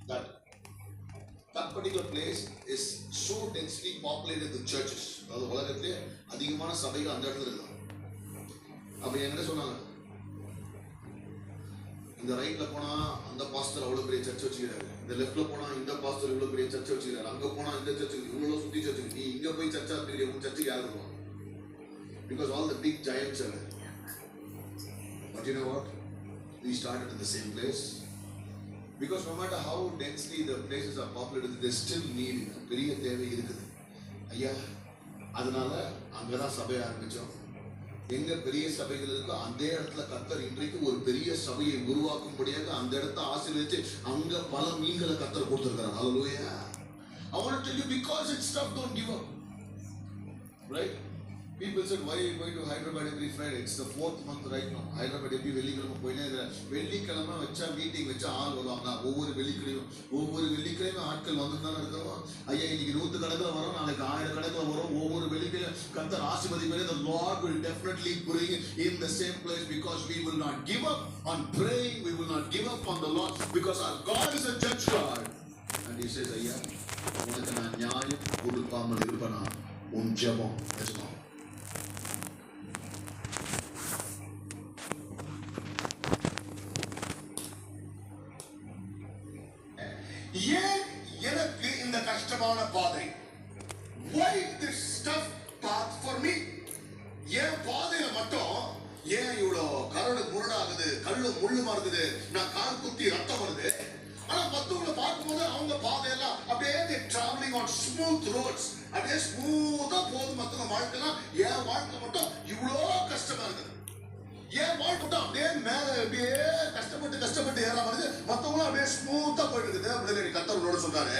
that particular place is so densely populated with churches. அதாவது உலகத்திலே அதிகமான சபைகள் அந்த இடத்துல இருக்கு. அப்ப என்கிட்ட சொன்னாங்க, இந்த ரைட்ல போனா அந்த பாஸ்டர் அவ்வளவு பெரிய சர்ச் வச்சுக்கிறாரு, இந்த லெஃப்ட்ல போனா இந்த பாஸ்டர் இவ்வளவு பெரிய சர்ச் வச்சுக்கிறாரு, அங்க போனா இந்த சர்ச் இவ்வளவு சுத்தி சர்ச், நீ இங்க போய் சர்ச்சா இருக்கிற உன் சர்ச்சுக்கு யாரு வருவாங்க? Because all the big giants are there. But you know what? We started in the same place. Because no matter how densely the places are populated, there's still need. பெரிய தேவை இருக்குது ஐயா. அதனால அங்கதான் சபையை ஆரம்பிச்சோம். எங்க பெரிய சபைகள் இருக்கோ அந்த இடத்துல கர்த்தர் இன்றைக்கு ஒரு பெரிய சபையை உருவாக்கும்படியாக அந்த இடத்தை ஆசீர்வதிச்சு அங்க பல மீன்களை கர்த்தர் கொடுத்திருக்கிறார். ஹல்லேலூயா. I want to tell you, because it's tough, don't give up. Right? People said, why are you going to Hyderabad every Friday? It's the 4th month right now. Hyderabad every வெள்ளிக்கிழமை போயினே இருக்கிறேன். வெள்ளிக்கிழமை வச்சா மீட்டிங் வச்சா ஆள் வருவாங்க. ஒவ்வொரு வெள்ளிக்கிழமை ஆட்கள் வந்து தானே இருக்கிறோம். ஐயா இன்னைக்கு 100 கணக்கில் வரும், நாளைக்கு 1000 கணக்கில் வரும். ஒவ்வொரு வெள்ளிக்கிழமை கர்த்தர் ஆசீர்வதிப்பார். The Lord will definitely bring in the same place, because we will not give up on praying. We will not give up on the Lord, because our God is a judge God. And he says, ஐயா உனக்கு நான் நியாயம் கொடுக்காமல் இருப்பேனா? உன் ஜெபம் நிஜமா. ஏன் எனக்கு இந்த கஷ்டமான பாதை? Why this tough path for me? ஏன் பாதையில மட்டும் ஏன் இவ்வளவு கரடு முரடாகுது, கல்லு முள்ளுமா இருக்குது, நான் கால் குத்தி ரத்தம் வருது? ஆனா மத்தவங்களை பார்க்கும்போது அவங்க பாதையெல்லாம் அப்படியே traveling on smooth roads, அப்படியே ஸ்மூத்தா போகுது மத்தவங்க வாழ்க்கைலாம். ஏன் வாழ்க்கை மட்டும் இவ்வளோ கஷ்டமா இருக்குது? ஏன் வாழ்க்கை மட்டும் அப்படியே மேல அப்படியே கஷ்டப்பட்டு ஏற வருது, மத்தவங்களும் அப்படியே ஸ்மூத்தா போயிட்டு இருக்குது அப்படின்னு கர்த்தர் சொல்றாரு.